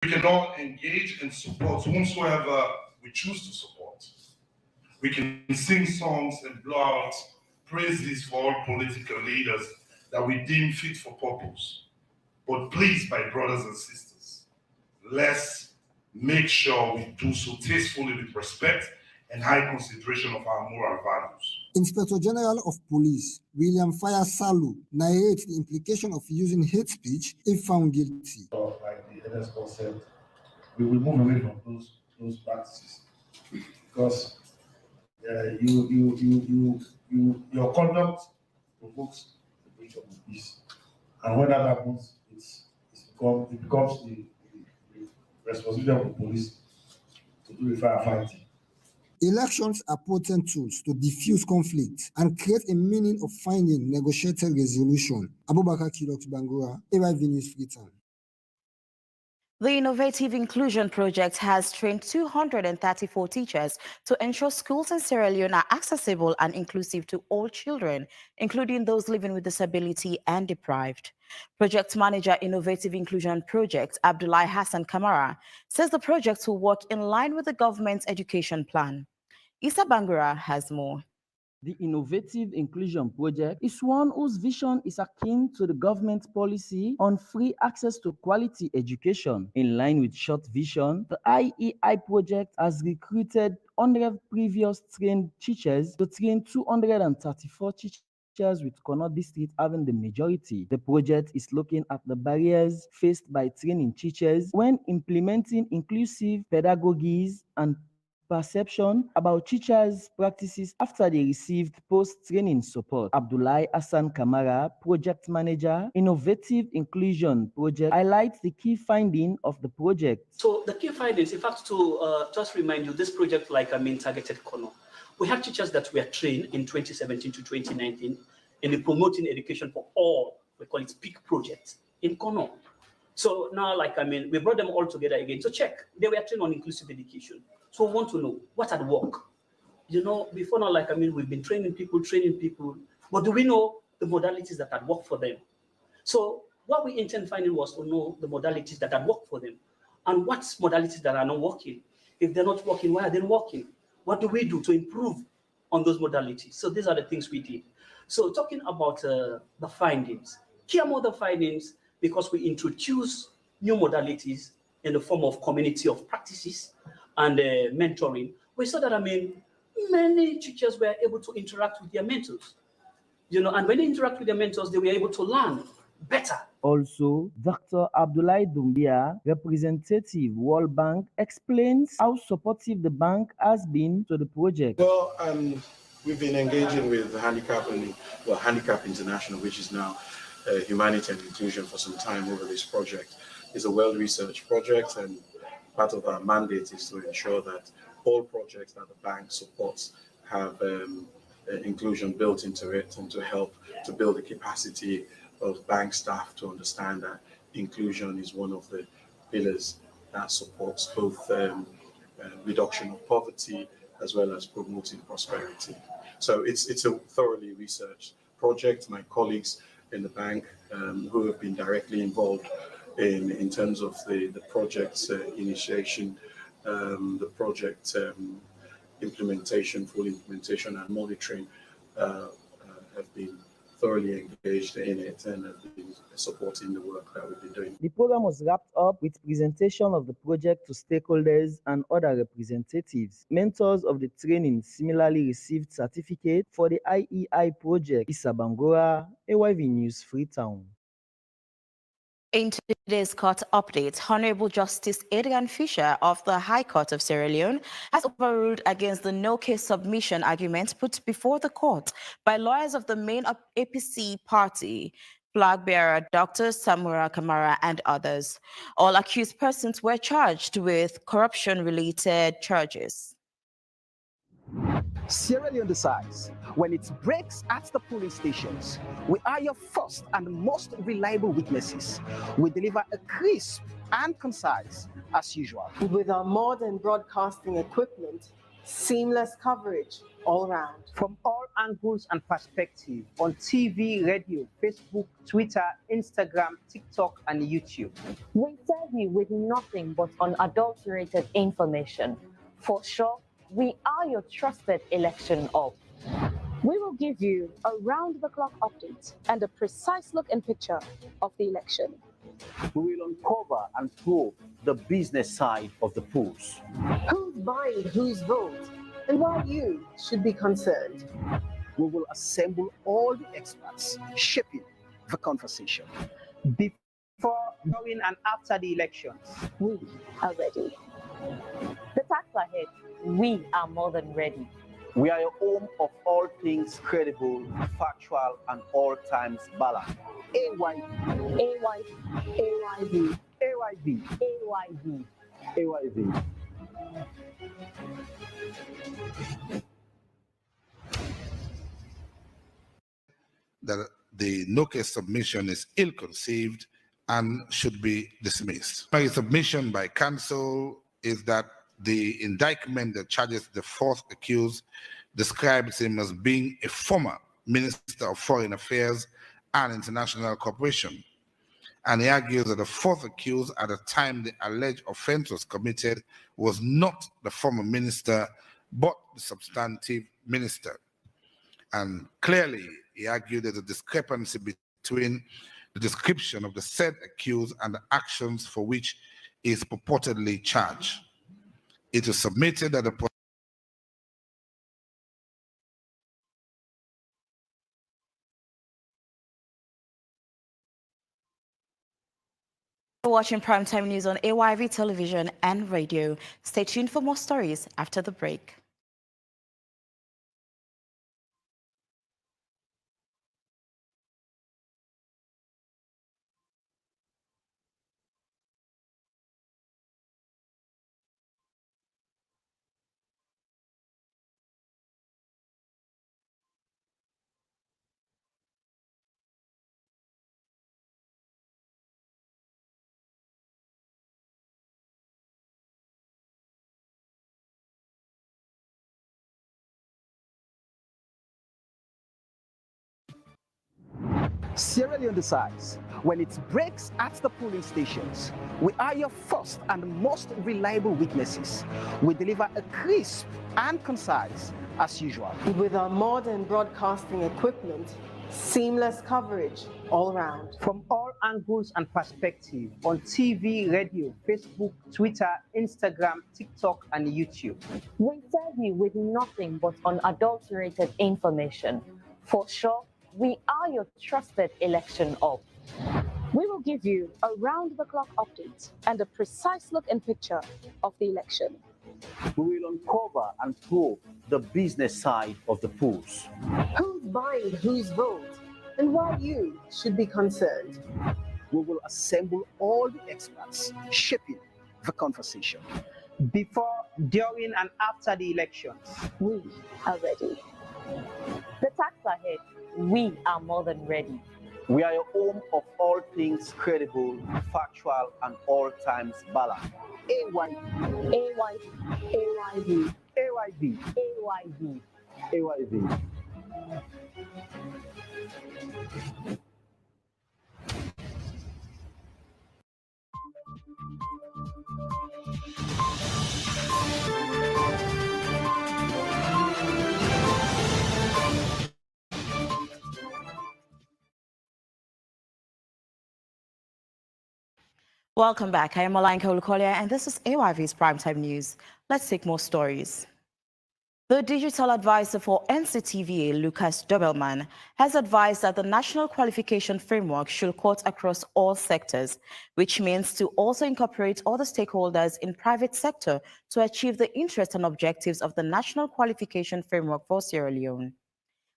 We can all engage and support whomsoever we choose to support. We can sing songs and blow out praises for all political leaders that we deem fit for purpose. But please, my brothers and sisters, let's make sure we do so tastefully with respect and high consideration of our moral values. Inspector General of Police William Faya Salu narrates the implication of using hate speech if found guilty. Like the NS said, we will move away from those practices because your conduct provokes the breach of the peace, and when that happens, it becomes the responsibility of the police to do the firefighting. Elections are potent tools to diffuse conflict and create a meaning of finding negotiated resolution. Abubakar Kilok Bangura, AYV News Freetown. The Innovative Inclusion Project has trained 234 teachers to ensure schools in Sierra Leone are accessible and inclusive to all children, including those living with disability and deprived. Project Manager Innovative Inclusion Project, Abdullahi Hassan Kamara, says the project will work in line with the government's education plan. Issa Bangura has more. The Innovative Inclusion Project is one whose vision is akin to the government policy on free access to quality education. In line with short vision, the IEI project has recruited 100 previous trained teachers to train 234 teachers, with Kono District having the majority. The project is looking at the barriers faced by training teachers when implementing inclusive pedagogies and perception about teachers' practices after they received post-training support. Abdullahi Hassan Kamara, Project Manager, Innovative Inclusion Project, highlights the key finding of the project. So the key findings, in fact, to just remind you, this project, targeted Kono. We have teachers that were trained in 2017 to 2019 in the promoting education for all, we call it PEAK project in Kono. So now, we brought them all together again to check. They were trained on inclusive education. So we want to know what at work. Before now, we've been training people, but do we know the modalities that had worked for them? So what we intend finding was to know the modalities that had worked for them and what modalities that are not working. If they're not working, why are they working? What do we do to improve on those modalities? So these are the things we did. So talking about the findings, key among the findings, because we introduce new modalities in the form of community of practices and mentoring, we saw that, many teachers were able to interact with their mentors, and when they interact with their mentors, they were able to learn better. Also, Dr. Abdullahi Dumbia, representative World Bank, explains how supportive the bank has been to the project. Well, we've been engaging with Handicap International, which is now Humanity and Inclusion, for some time over this project. It's a well-researched project, and part of our mandate is to ensure that all projects that the bank supports have inclusion built into it, and to help to build the capacity of bank staff to understand that inclusion is one of the pillars that supports both reduction of poverty as well as promoting prosperity. So it's a thoroughly researched project. My colleagues in the bank who have been directly involved in terms of the project's initiation, the project implementation, full implementation and monitoring have been thoroughly engaged in it and have been supporting the work that we've been doing. The program was wrapped up with presentation of the project to stakeholders and other representatives. Mentors of the training similarly received certificate for the IEI project. Issa Bangura, AYV News Freetown. In today's court update, Honorable Justice Adrian Fisher of the High Court of Sierra Leone has overruled against the no-case submission argument put before the court by lawyers of the main APC party, flag bearer Dr. Samura Kamara and others. All accused persons were charged with corruption-related charges. Sierra Leone decides when it breaks at the polling stations, we are your first and most reliable witnesses. We deliver a crisp and concise as usual. With our modern broadcasting equipment, seamless coverage, all round, from all angles and perspectives on TV, radio, Facebook, Twitter, Instagram, TikTok, and YouTube. We serve you with nothing but unadulterated information. For sure, we are your trusted election op. We will give you a round-the-clock update and a precise look and picture of the election. We will uncover and probe the business side of the polls. Who's buying whose vote, and why you should be concerned. We will assemble all the experts shaping the conversation. Before, during, and after the elections, We are ready. The facts are ahead. We are more than ready. we are your home of all things credible, factual, and all times balanced. AYV, AY, AYV, AYV, AYV. AYV. That the no-case submission is ill-conceived and should be dismissed. My submission by counsel is that the indictment that charges the fourth accused describes him as being a former Minister of Foreign Affairs and International Cooperation. And he argues that the fourth accused at the time the alleged offense was committed was not the former minister, but the substantive minister. And clearly, he argued there's a discrepancy between the description of the said accused and the actions for which he is purportedly charged. It is submitted that the You're watching Primetime News on AYV television and radio. Stay tuned for more stories after the break. Sierra Leone decides when it breaks at the polling stations, we are your first and most reliable witnesses. We deliver a crisp and concise as usual. With our modern broadcasting equipment, seamless coverage all round. From all angles and perspectives on TV, radio, Facebook, Twitter, Instagram, TikTok, and YouTube. We serve you with nothing but unadulterated information. For sure, we are your trusted election op. We will give you a round-the-clock update and a precise look and picture of the election. We will uncover and probe the business side of the polls. Who's buying whose vote, and why you should be concerned. We will assemble all the experts shaping the conversation. Before, during, and after the elections, We are ready. The facts are ahead. We are more than ready. we are your home of all things credible, factual, and all times balanced. AYV, AY, AYV, AYV, AYV. AYV. Welcome back. I am Olayinka Olukolia, and this is AYV's Primetime News. Let's take more stories. The digital advisor for NCTVA, Lucas Dobelman, has advised that the National Qualification Framework should cut across all sectors, which means to also incorporate other stakeholders in private sector to achieve the interests and objectives of the National Qualification Framework for Sierra Leone.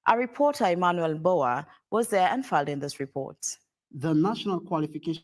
Our reporter, Emmanuel Boa, was there and filed in this report. The National Qualification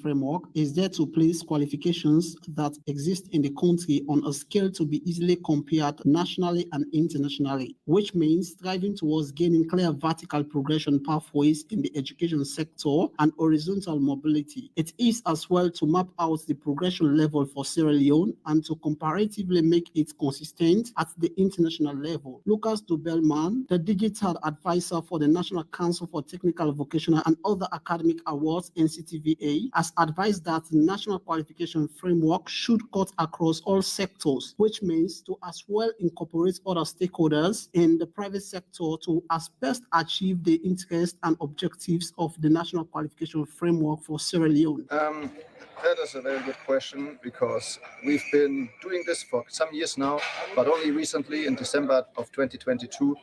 framework is there to place qualifications that exist in the country on a scale to be easily compared nationally and internationally, which means striving towards gaining clear vertical progression pathways in the education sector and horizontal mobility. It is as well to map out the progression level for Sierra Leone and to comparatively make it consistent at the international level. Lucas Dobelman, the digital advisor for the National Council for Technical, Vocational and Other Academic Awards, NCTVA, has advised that the National Qualification Framework should cut across all sectors, which means to as well incorporate other stakeholders in the private sector to as best achieve the interests and objectives of the National Qualification Framework for Sierra Leone. That is a very good question, because we've been doing this for some years now, but only recently in December of 2022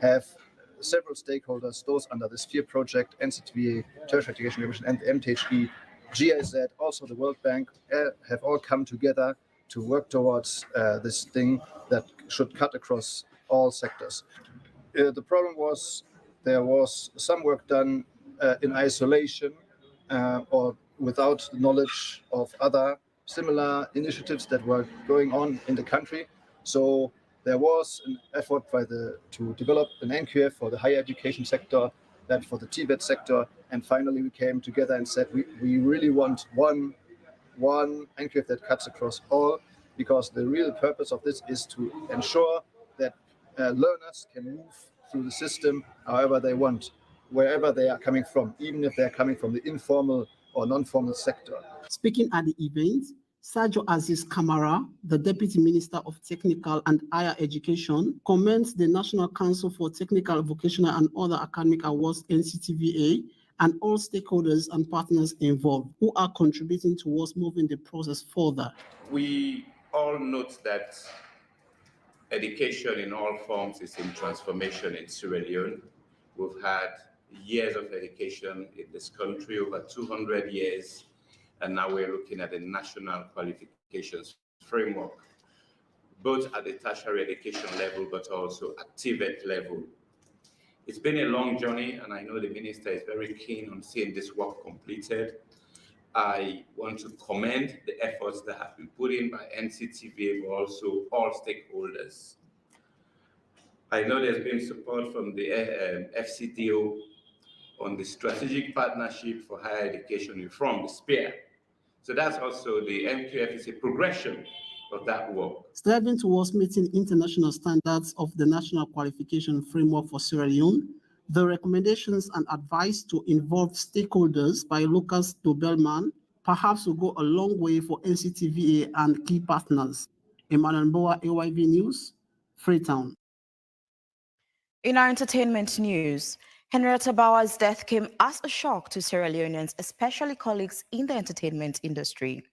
have several stakeholders, those under the SPHERE project, NCTVA, Tertiary Education Commission and the MTHE, GIZ, also the World Bank, have all come together to work towards this thing that should cut across all sectors. The problem was there was some work done in isolation or without the knowledge of other similar initiatives that were going on in the country. So there was an effort to develop an NQF for the higher education sector, then for the TVET sector, and finally we came together and said we really want one NQF that cuts across all, because the real purpose of this is to ensure that learners can move through the system however they want, wherever they are coming from, even if they're coming from the informal or non-formal sector. Speaking at the event, Sajo Aziz Kamara, the Deputy Minister of Technical and Higher Education, commends the National Council for Technical, Vocational and Other Academic Awards, NCTVA, and all stakeholders and partners involved who are contributing towards moving the process further. We all note that education in all forms is in transformation in Sierra Leone. We've had years of education in this country, over 200 years, and now we're looking at the National Qualifications Framework, both at the tertiary education level, but also at TVET level. It's been a long journey, and I know the Minister is very keen on seeing this work completed. I want to commend the efforts that have been put in by NCTVA, but also all stakeholders. I know there's been support from the FCTO on the Strategic Partnership for Higher Education Reform, the SPHERE. So that's also the MQF is a progression of that work. Striving towards meeting international standards of the National Qualification Framework for Sierra Leone, the recommendations and advice to involve stakeholders by Lucas Dobelman perhaps will go a long way for NCTVA and key partners. Emmanuel Boa, AYV News, Freetown. In our entertainment news, Henrietta Bauer's death came as a shock to Sierra Leoneans, especially colleagues in the entertainment industry.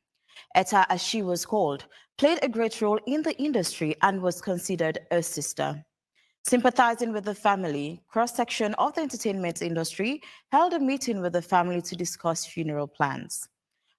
Etta, as she was called, played a great role in the industry and was considered a sister. Sympathizing with the family, cross-section of the entertainment industry held a meeting with the family to discuss funeral plans.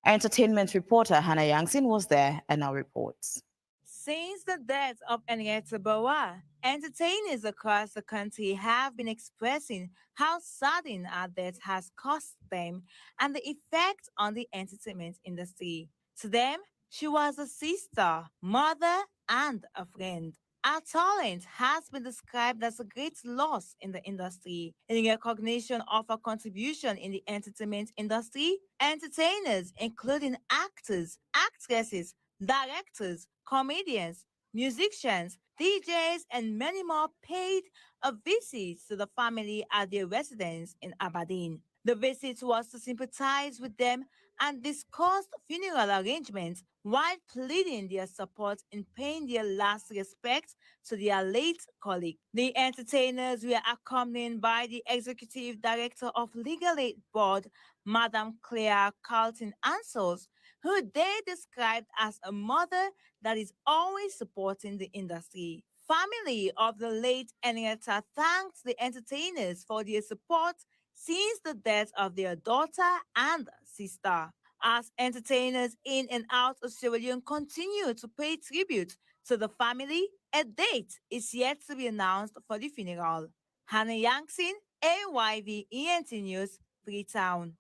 Our entertainment reporter Hannah Yangsin was there and now reports. Since the death of Henrietta Bauer, entertainers across the country have been expressing how sudden our death has cost them and the effect on the entertainment industry. To them, she was a sister, mother, and a friend. Our talent has been described as a great loss in the industry. In recognition of her contribution in the entertainment industry, entertainers, including actors, actresses, directors, comedians, musicians, DJs, and many more paid a visit to the family at their residence in Aberdeen. The visit was to sympathize with them and discuss funeral arrangements while pleading their support in paying their last respects to their late colleague. The entertainers were accompanied by the Executive Director of Legal Aid Board, Madam Claire Carlton Ansels, who they described as a mother that is always supporting the industry. Family of the late Henrietta thanked the entertainers for their support since the death of their daughter and sister. As entertainers in and out of Sierra Leone continue to pay tribute to the family, a date is yet to be announced for the funeral. Hannah Yangsin, AYV ENT News, Freetown.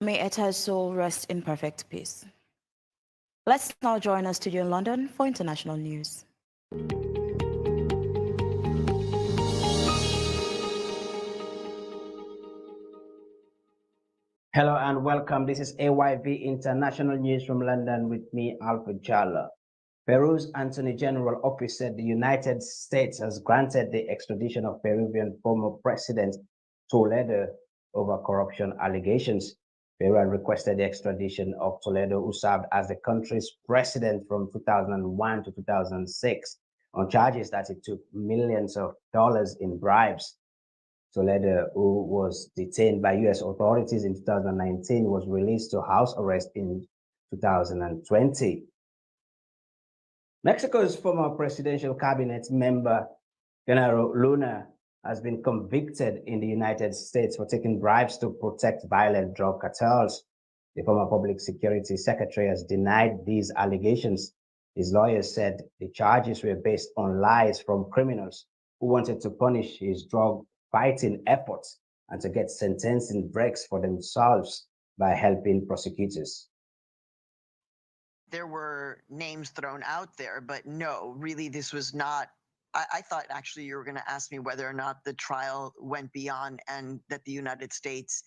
May Eta's soul rest in perfect peace. Let's now join our studio in London for international news. Hello and welcome. This is AYV International News from London with me, Alfred Jalla. Peru's Attorney General Office said the United States has granted the extradition of Peruvian former President Toledo over corruption allegations. Peru had requested the extradition of Toledo, who served as the country's president from 2001 to 2006, on charges that he took millions of dollars in bribes. Toledo, who was detained by U.S. authorities in 2019, was released to house arrest in 2020. Mexico's former presidential cabinet member, General Luna, has been convicted in the United States for taking bribes to protect violent drug cartels. The former public security secretary has denied these allegations. His lawyers said the charges were based on lies from criminals who wanted to punish his drug fighting efforts and to get sentencing breaks for themselves by helping prosecutors. There were names thrown out there, but no, really, this was not. I thought actually you were going to ask me whether or not the trial went beyond and that the United States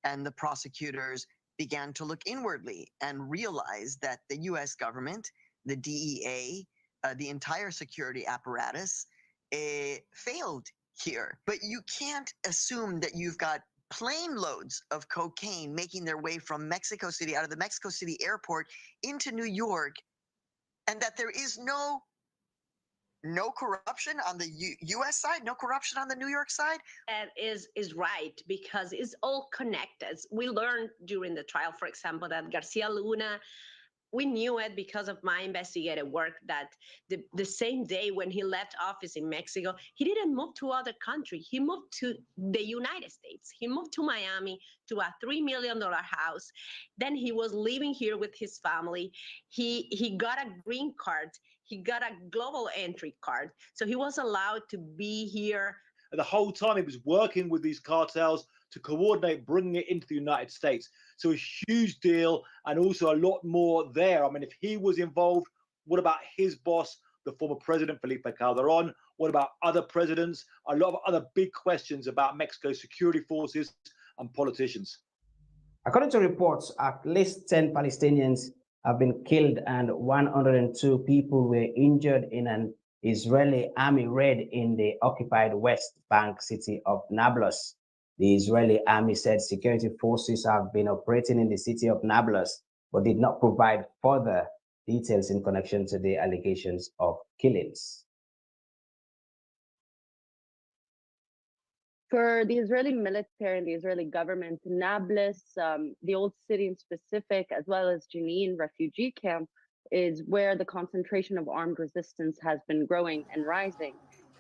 and the prosecutors began to look inwardly and realize that the U.S. government, the DEA, the entire security apparatus failed here. But you can't assume that you've got plane loads of cocaine making their way from Mexico City, out of the Mexico City airport into New York, and that there is no corruption on the U.S. side, no corruption on the New York side? That is right, because it's all connected. We learned during the trial, for example, that Garcia Luna, we knew it because of my investigative work, that the same day when he left office in Mexico, he didn't move to other country. He moved to the United States. He moved to Miami to a $3 million house. Then he was living here with his family. He got a green card. He got a global entry card. So he was allowed to be here. The whole time he was working with these cartels to coordinate bringing it into the United States. So a huge deal, and also a lot more there. I mean, if he was involved, what about his boss, the former president, Felipe Calderon? What about other presidents? A lot of other big questions about Mexico's security forces and politicians. According to reports, at least 10 Palestinians have been killed and 102 people were injured in an Israeli army raid in the occupied West Bank city of Nablus. The Israeli army said security forces have been operating in the city of Nablus, but did not provide further details in connection to the allegations of killings. For the Israeli military and the Israeli government, Nablus, the old city in specific, as well as Jenin refugee camp, is where the concentration of armed resistance has been growing and rising.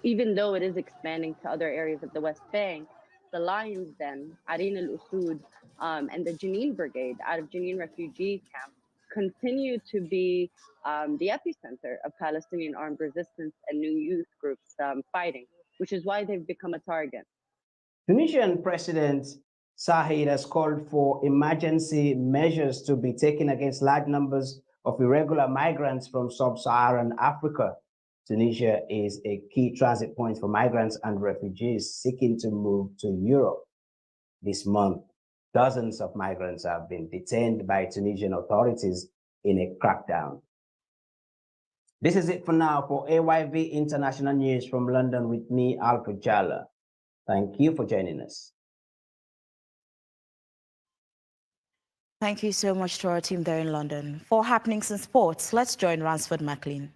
Even though it is expanding to other areas of the West Bank, the Lions Den, Arin al-Usud, and the Jenin Brigade out of Jenin refugee camp continue to be the epicenter of Palestinian armed resistance and new youth groups fighting, which is why they've become a target. Tunisian President Said has called for emergency measures to be taken against large numbers of irregular migrants from sub-Saharan Africa. Tunisia is a key transit point for migrants and refugees seeking to move to Europe. This month, dozens of migrants have been detained by Tunisian authorities in a crackdown. This is it for now for AYV International News from London with me, Alfred Jalla. Thank you for joining us. Thank you so much to our team there in London. For happenings in sports, let's join Ransford McLean.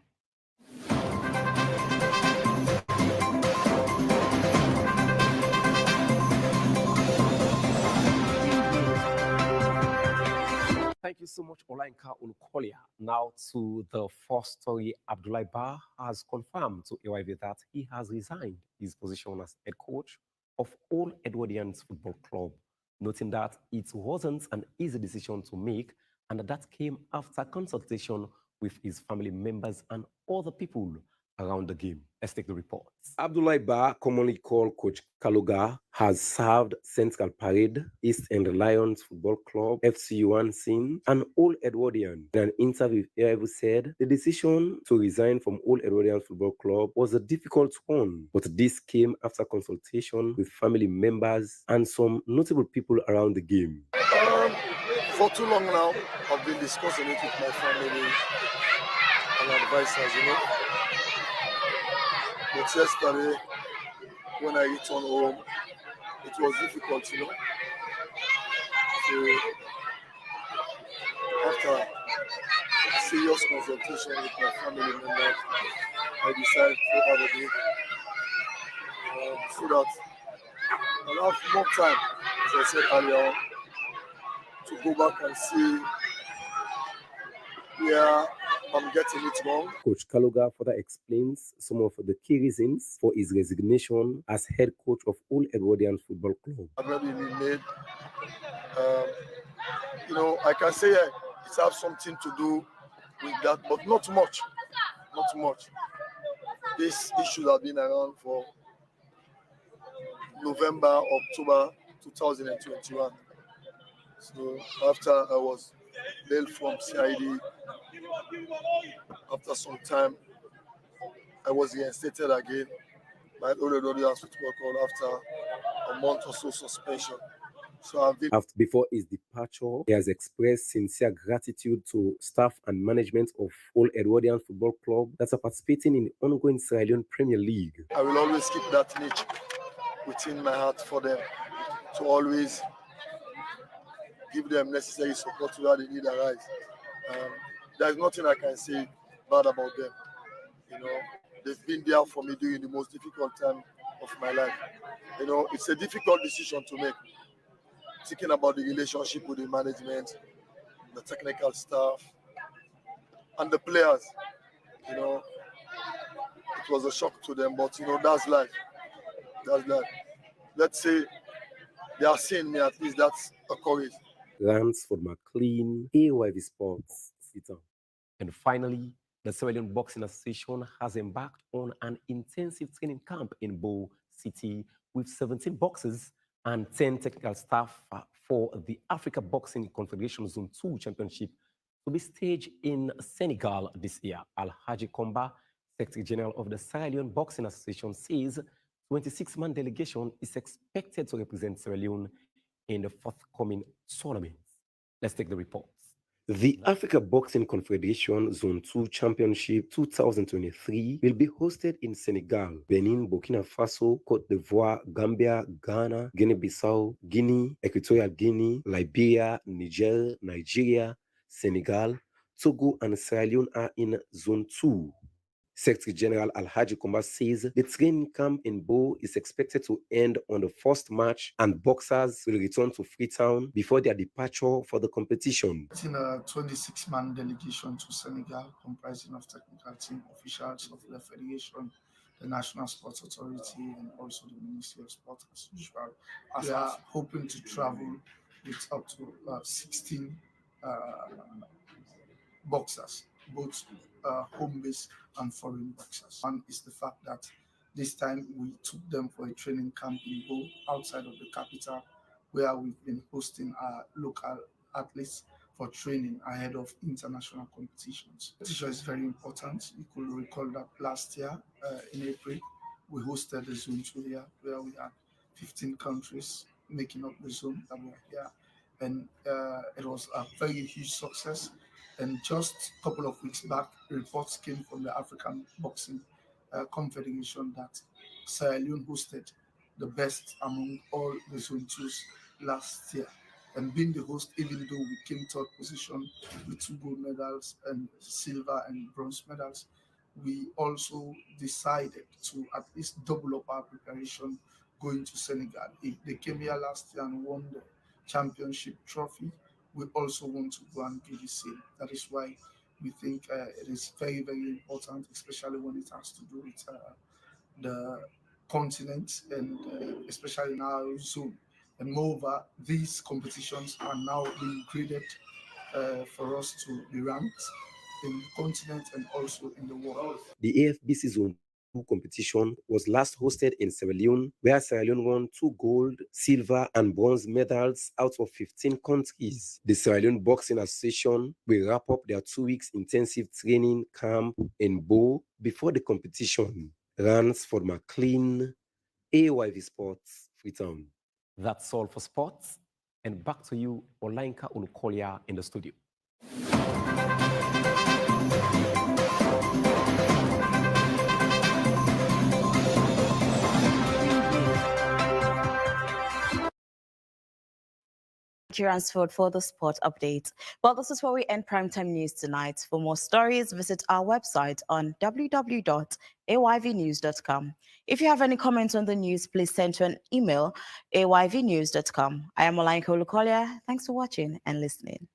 Thank you so much, Olainka Unkolia. Now to the first story. Abdoulaye Ba has confirmed to AYV that he has resigned his position as head coach of All Edwardians Football Club, noting that it wasn't an easy decision to make and that came after consultation with his family members and other people around the game. Let's take the reports. Abdoulaye Ba, commonly called Coach Kaloga, has served Central Parade, East End Lions Football Club, FCU1 Sin, and Old Edwardian. In an interview, Erevu said the decision to resign from Old Edwardian Football Club was a difficult one, but this came after consultation with family members and some notable people around the game. For too long now, I've been discussing it with my family and advisors, But yesterday, when I returned home, it was difficult, So after a serious consultation with my family members, I decided to have a day so that I'll have more time, as I said earlier, to go back and see where I'm getting it wrong. Coach Kaloga further explains some of the key reasons for his resignation as head coach of Old Edwardian Football Club. I've already been made. I can say it has something to do with that, but not much. Not much. This issue has been around for November, October 2021. So after I was bailed from CID, after some time, I was reinstated again by Old Edwardian Football Club after a month or so suspension. So Before his departure, he has expressed sincere gratitude to staff and management of Old Edwardian Football Club that are participating in the ongoing Sierra Leone Premier League. I will always keep that niche within my heart for them, to always give them necessary support where they need arise. There's nothing I can say bad about them. They've been there for me during the most difficult time of my life. It's a difficult decision to make. Thinking about the relationship with the management, the technical staff, and the players. It was a shock to them, but that's life. That's life. Let's say they are seeing me, at least that's a courage. Ransford McLean, AYV Sports, Sita. And finally, the Sierra Leone Boxing Association has embarked on an intensive training camp in Bo City with 17 boxers and 10 technical staff for the Africa Boxing Confederation Zone 2 Championship to be staged in Senegal this year. Alhaji Komba, Secretary General of the Sierra Leone Boxing Association, says 26-man delegation is expected to represent Sierra Leone in the forthcoming tournaments. Let's take the reports. The Africa Boxing Confederation Zone 2 Championship 2023 will be hosted in Senegal, Benin, Burkina Faso, Cote d'Ivoire, Gambia, Ghana, Guinea-Bissau, Guinea, Equatorial Guinea, Liberia, Niger, Nigeria, Senegal, Togo, and Sierra Leone are in Zone 2. Secretary General Alhaji Komba says the training camp in Bo is expected to end on the first March and boxers will return to Freetown before their departure for the competition. It's in a 26-man delegation to Senegal comprising of technical team officials of the Federation, the National Sports Authority, and also the Ministry of Sport as usual. We are hoping to travel with up to 16 boxers, both home-based and foreign boxers. One is the fact that this time we took them for a training camp in Bo, outside of the capital, where we've been hosting our local athletes for training ahead of international competitions. Competition is very important. You could recall that last year in April, we hosted the Zone 2 here, where we had 15 countries making up the zone that we are here. And it was a very huge success. And just a couple of weeks back, reports came from the African Boxing Confederation that Sierra Leone hosted the best among all the Zone 2s last year. And being the host, even though we came third position with 2 gold medals and silver and bronze medals, we also decided to at least double up our preparation going to Senegal. If they came here last year and won the championship trophy, we also want to go and do the same. That is why we think it is very, very important, especially when it has to do with the continent and especially in our zone. And moreover, these competitions are now being graded for us to be ranked. in the continent and also in the world. The AFBC Zone 2 competition was last hosted in Sierra Leone, where Sierra Leone won 2 gold, silver, and bronze medals out of 15 countries. The Sierra Leone Boxing Association will wrap up their 2 weeks intensive training camp in Bo before the competition. Runs for McLean, AYV Sports, Freetown. That's all for sports. And back to you, Olainka Olukolia in the studio. Transferred for the sport update. Well, this is where we end primetime news tonight. For more stories, visit our website on www.ayvnews.com. If you have any comments on the news, please send to an email, ayvnews.com. I am Olainka Olukolia. Thanks for watching and listening.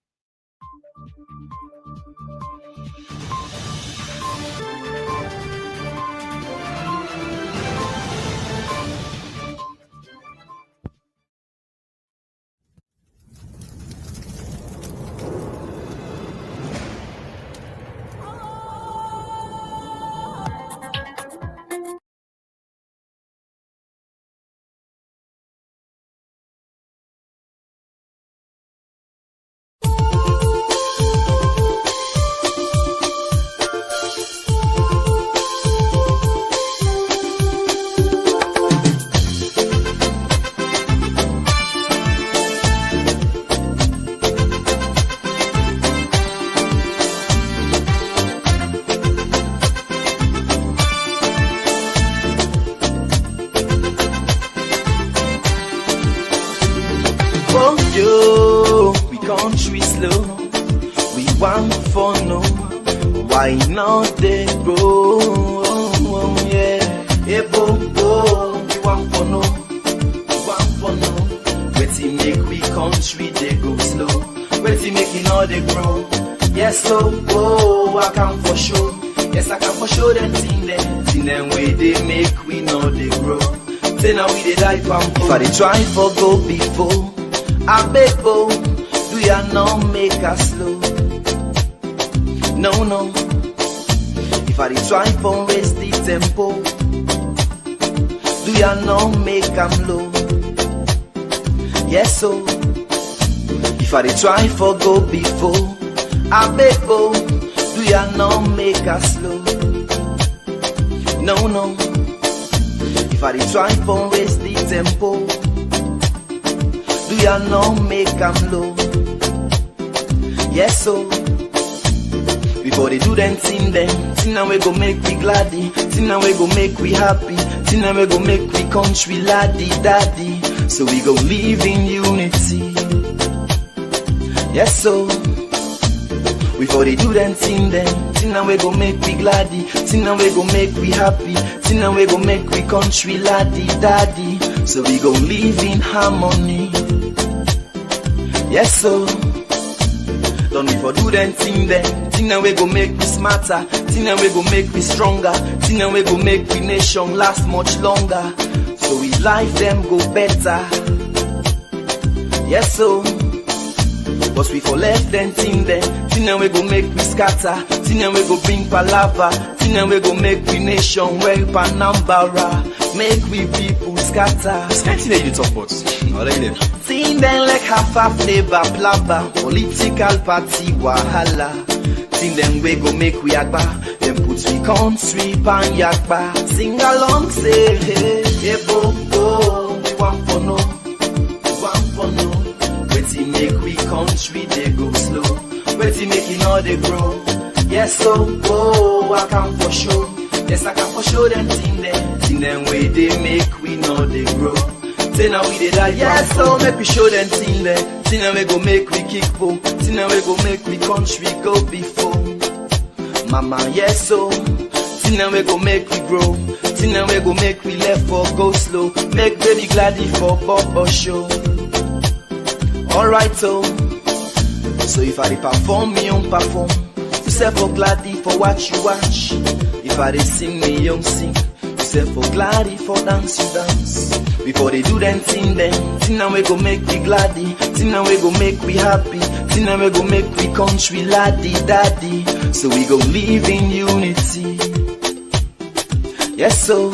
Country slow, we want for no. Why not they grow? Yeah, hey bo, we want for no. We want for no. Waiting make we country they go slow. Waiting making all they grow. Yes, so I can for sure. Yes, I can for sure them thing them way they make we know they grow. Say now we they die from. If I they try for go before, I beg bo. Do ya not make us slow? No. If I try for raise the tempo, do ya not make am low? Yes, so if I try for go before, I beg go. Do ya not make us slow? No. If I try for raise the tempo, do ya not make am low? Yes, so before they do them thing now we go make we gladdy, thing now we go make we happy, thing now we go make we country laddie daddy. So we go live in unity. Yes, so before they do them thing now we go make we gladdy, thing now we go make we happy, thing now we go make we country laddie daddy. So we go live in harmony. Yes, so don't we for do them thing now we go make we smarter, thing now we go make we stronger, thing now we go make we nation last much longer. So we life them go better. Yes, so but we for left them thing now we go make we scatter, thing now we go bring palava, thing now we go make we nation well panambara, make we people scatter. Scanty that you talk about. Thing them like half flavor plaba, political party wahala. Thing them we go make we agba, them put we country pan yakba. Sing along say hey bo, we want for no, waiting make we country they go slow, waiting making all they grow. Yes, so I can for sure. Yes, I can for sure them thing them way they make we know they grow. Say now we did that, yes, so make we show them thing now we go make we kick po, thing now we go make we country go before. Mama, yes, so thing now we go make we grow, thing now we go make we left for go slow, make baby gladdy for Bobo show. Alright, so if I perform me on perform, you say for gladdy for watch you watch. If I sing me young sing, you say for gladdy for dance you dance. Before they do them thing now we go make we gladdy, thing now we go make we happy, Tin and we go make we country laddie daddy. So we go live in unity. Yes, so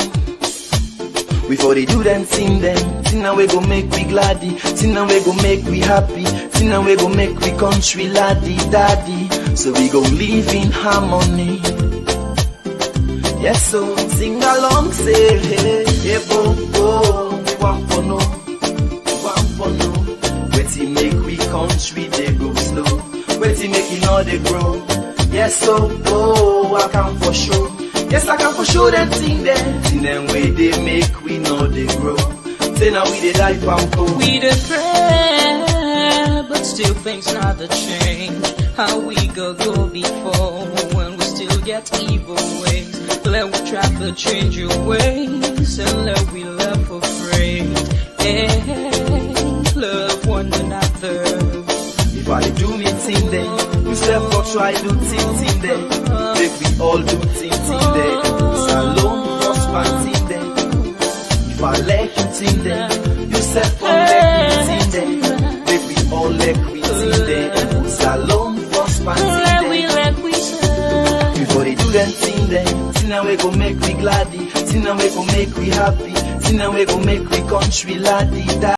before they do them thing then, tin and we go make we gladdy, tin and we go make we happy, tin and we go make we country laddie daddy. So we go live in harmony. Yes, so sing along, say hey, hey, bo, bo, we want for no, waiting make we country they go slow, waiting make it all they grow. Yes, so oh, I can for sure. Yes, I can for sure them thing them way they make we know they grow. Say now we they die pam go. We the pray, but still things not the change. How we go before when we still get evil ways. Let we try to change your ways and let we love for free. Hey, love one another. If I do me thing then, you self go try do thing then. Make we all do thing then. Salon prosper thing then. If I like you thing then, you self go like me thing then. Make we all like we thing then. Salon prosper thing then. Before they do them thing then, tin and we go make we gladdy, tin and we go make we happy, tin and we go make we country laddie.